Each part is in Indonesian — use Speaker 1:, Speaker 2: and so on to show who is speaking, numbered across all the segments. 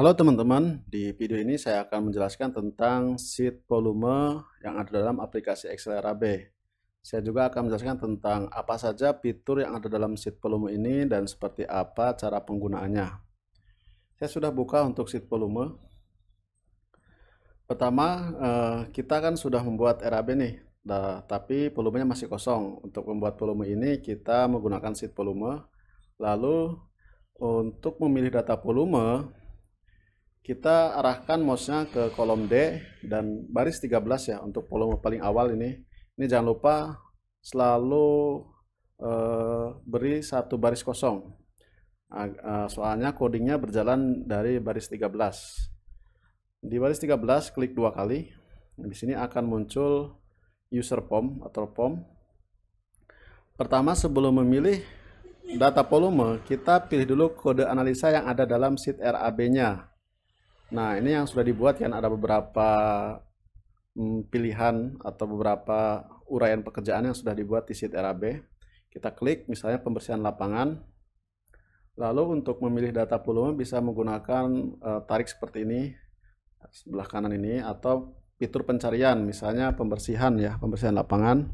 Speaker 1: Halo teman-teman, di video ini saya akan menjelaskan tentang sheet volume yang ada dalam aplikasi Excel RAB. Saya juga akan menjelaskan tentang apa saja fitur yang ada dalam sheet volume ini dan seperti apa cara penggunaannya. Saya sudah buka untuk sheet volume. Pertama, kita kan sudah membuat RAB nih, tapi volumenya masih kosong. Untuk membuat volume ini kita menggunakan sheet volume. Lalu untuk memilih data volume, kita arahkan mouse-nya ke kolom D dan baris 13 ya untuk volume paling awal ini. Ini jangan lupa selalu beri satu baris kosong. Soalnya codingnya berjalan dari baris 13. Di baris 13 klik dua kali. Di sini akan muncul user form atau form. Pertama, sebelum memilih data volume, kita pilih dulu kode analisa yang ada dalam sheet RAB-nya. Nah, ini yang sudah dibuat kan, ada beberapa pilihan atau beberapa uraian pekerjaan yang sudah dibuat di sheet RAB. Kita klik misalnya pembersihan lapangan. Lalu untuk memilih data volume bisa menggunakan tarik seperti ini, sebelah kanan ini, atau fitur pencarian, misalnya pembersihan ya, pembersihan lapangan.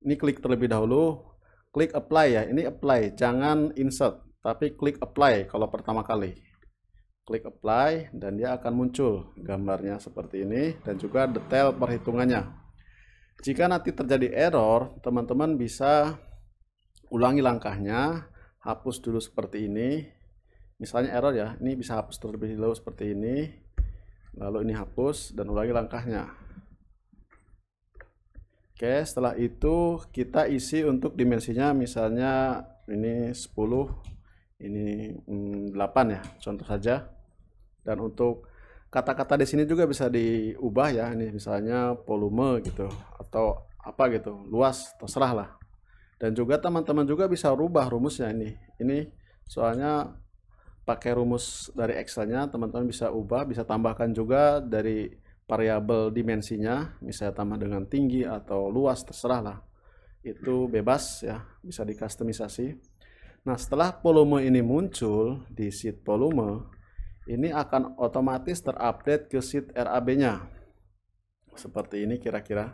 Speaker 1: Ini klik terlebih dahulu, klik apply ya, ini apply, jangan insert, tapi klik apply kalau pertama kali. Klik apply dan dia akan muncul gambarnya seperti ini dan juga detail perhitungannya. Jika nanti terjadi error, teman-teman bisa ulangi langkahnya, hapus dulu seperti ini. Misalnya error ya, ini bisa hapus terlebih dahulu seperti ini. Lalu ini hapus dan ulangi langkahnya. Oke, setelah itu kita isi untuk dimensinya, misalnya ini 10, ini 8 ya, contoh saja. Dan untuk kata-kata di sini juga bisa diubah ya, ini misalnya volume gitu atau apa gitu, luas, terserah lah. Dan juga teman-teman juga bisa rubah rumusnya ini. Ini soalnya pakai rumus dari Excel-nya, teman-teman bisa ubah, bisa tambahkan juga dari variabel dimensinya, misalnya tambah dengan tinggi atau luas, terserah lah. Itu bebas ya, bisa dikustomisasi. Nah, setelah volume ini muncul di sheet volume, ini akan otomatis terupdate ke sheet RAB-nya. Seperti ini kira-kira.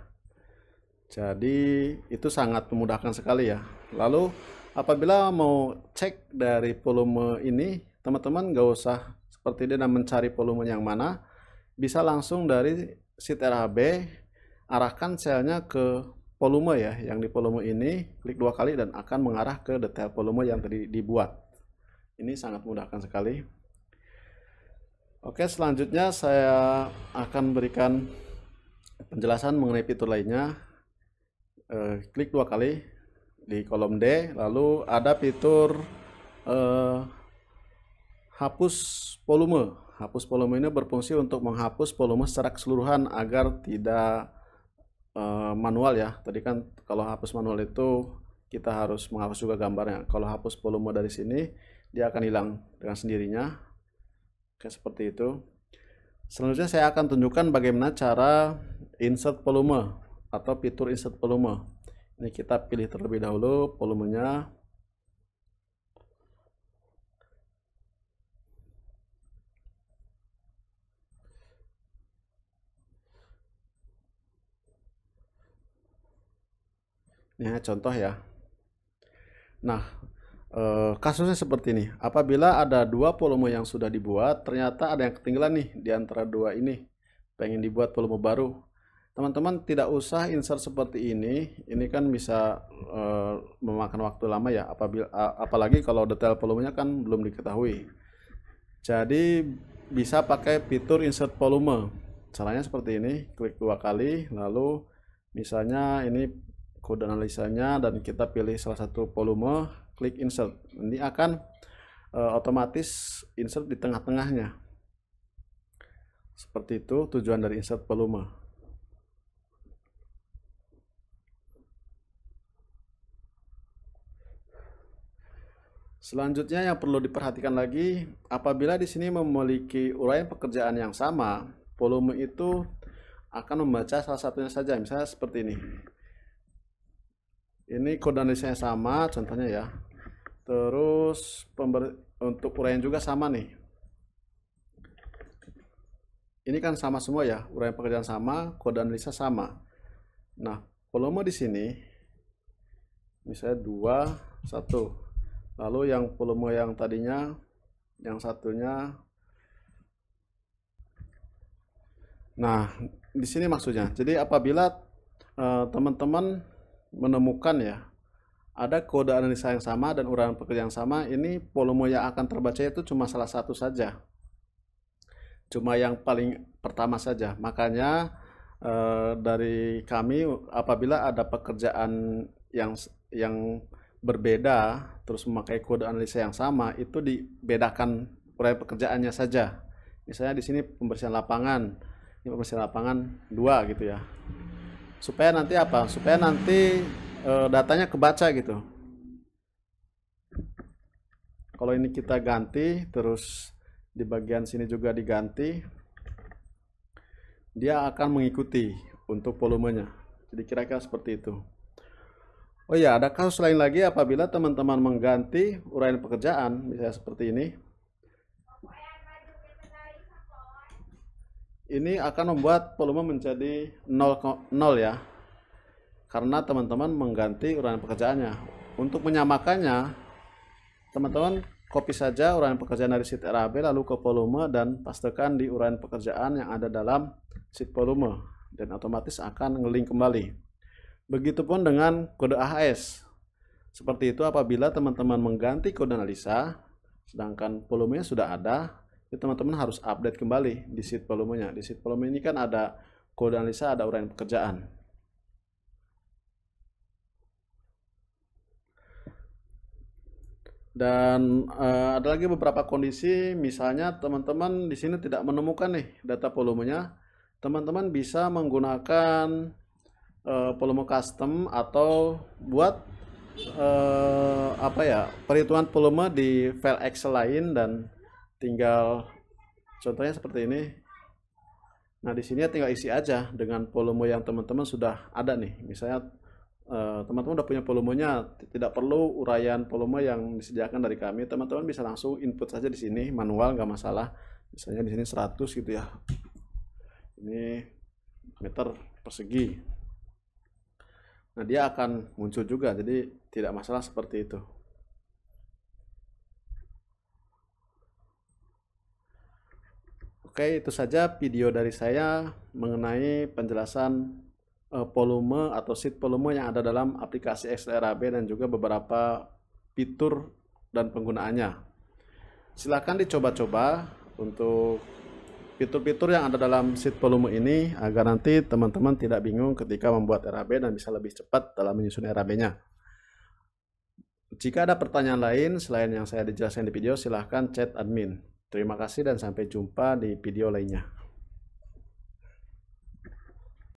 Speaker 1: Jadi itu sangat memudahkan sekali ya. Lalu apabila mau cek dari volume ini, teman-teman nggak usah seperti ini dan mencari volume yang mana, bisa langsung dari sheet RAB, arahkan selnya ke volume ya, yang di volume ini, klik dua kali dan akan mengarah ke detail volume yang tadi dibuat. Ini sangat memudahkan sekali. Oke, selanjutnya saya akan berikan penjelasan mengenai fitur lainnya. Klik dua kali di kolom D, lalu ada fitur hapus volume. Hapus volume ini berfungsi untuk menghapus volume secara keseluruhan agar tidak manual ya. Tadi kan kalau hapus manual itu kita harus menghapus juga gambarnya. Kalau hapus volume dari sini, dia akan hilang dengan sendirinya. Oke, seperti itu. Selanjutnya saya akan tunjukkan bagaimana cara insert volume atau fitur insert volume. Ini kita pilih terlebih dahulu volumenya. Ini contoh ya. Nah, kasusnya seperti ini. Apabila ada dua volume yang sudah dibuat, ternyata ada yang ketinggalan nih di antara dua ini. Pengen dibuat volume baru. Teman-teman tidak usah insert seperti ini. Ini kan bisa memakan waktu lama ya. Apalagi kalau detail volumenya kan belum diketahui. Jadi bisa pakai fitur insert volume. Caranya seperti ini. Klik dua kali, lalu misalnya ini kode analisanya dan kita pilih salah satu volume, klik insert. Ini akan otomatis insert di tengah-tengahnya. Seperti itu tujuan dari insert volume. Selanjutnya yang perlu diperhatikan lagi, apabila di sini memiliki uraian pekerjaan yang sama, volume itu akan membaca salah satunya saja, misalnya seperti ini. Ini kode analisanya sama, contohnya ya. Terus untuk uraian juga sama nih. Ini kan sama semua ya, uraian pekerjaan sama, kode analisa sama. Nah, volume di sini misalnya 2, 1. Lalu yang volume yang tadinya, yang satunya. Nah, di sini maksudnya. Jadi apabila teman-teman menemukan ya, ada kode analisa yang sama dan uraian pekerjaan yang sama, ini volume yang akan terbaca itu cuma salah satu saja. Cuma yang paling pertama saja. Makanya dari kami apabila ada pekerjaan yang berbeda terus memakai kode analisa yang sama, itu dibedakan uraian pekerjaannya saja. Misalnya di sini pembersihan lapangan, ini pembersihan lapangan 2 gitu ya. Supaya nanti apa? Supaya nanti datanya kebaca gitu. Kalau ini kita ganti, terus di bagian sini juga diganti, dia akan mengikuti untuk volumenya. Jadi kira-kira seperti itu. Oh ya, ada kasus lain lagi apabila teman-teman mengganti uraian pekerjaan, misalnya seperti ini. Ini akan membuat volume menjadi 0 ya. Karena teman-teman mengganti uraian pekerjaannya. Untuk menyamakannya, teman-teman copy saja uraian pekerjaan dari sheet RAB lalu ke volume dan pastekan di uraian pekerjaan yang ada dalam sheet volume dan otomatis akan ngelink kembali. Begitupun dengan kode AHS. Seperti itu apabila teman-teman mengganti kode analisa sedangkan volumenya sudah ada, teman-teman harus update kembali di sheet volumenya. Di sheet volume ini kan ada kode analisa, ada uraian pekerjaan. Dan ada lagi beberapa kondisi, misalnya teman-teman di sini tidak menemukan nih data volumenya, teman-teman bisa menggunakan volume custom atau buat apa ya, perhitungan volume di file Excel lain dan tinggal contohnya seperti ini. Nah, di sini tinggal isi aja dengan volume yang teman-teman sudah ada nih. Misalnya teman-teman udah punya volumenya, tidak perlu uraian volume yang disediakan dari kami. Teman-teman bisa langsung input saja di sini manual, nggak masalah. Misalnya di sini 100 gitu ya. Ini meter persegi. Nah, dia akan muncul juga, jadi tidak masalah seperti itu. Oke, itu saja video dari saya mengenai penjelasan volume atau sheet volume yang ada dalam aplikasi Excel RAB dan juga beberapa fitur dan penggunaannya. Silahkan dicoba-coba untuk fitur-fitur yang ada dalam sheet volume ini agar nanti teman-teman tidak bingung ketika membuat RAB dan bisa lebih cepat dalam menyusun RAB-nya. Jika ada pertanyaan lain selain yang saya dijelaskan di video, silahkan chat admin. Terima kasih dan sampai jumpa di video lainnya.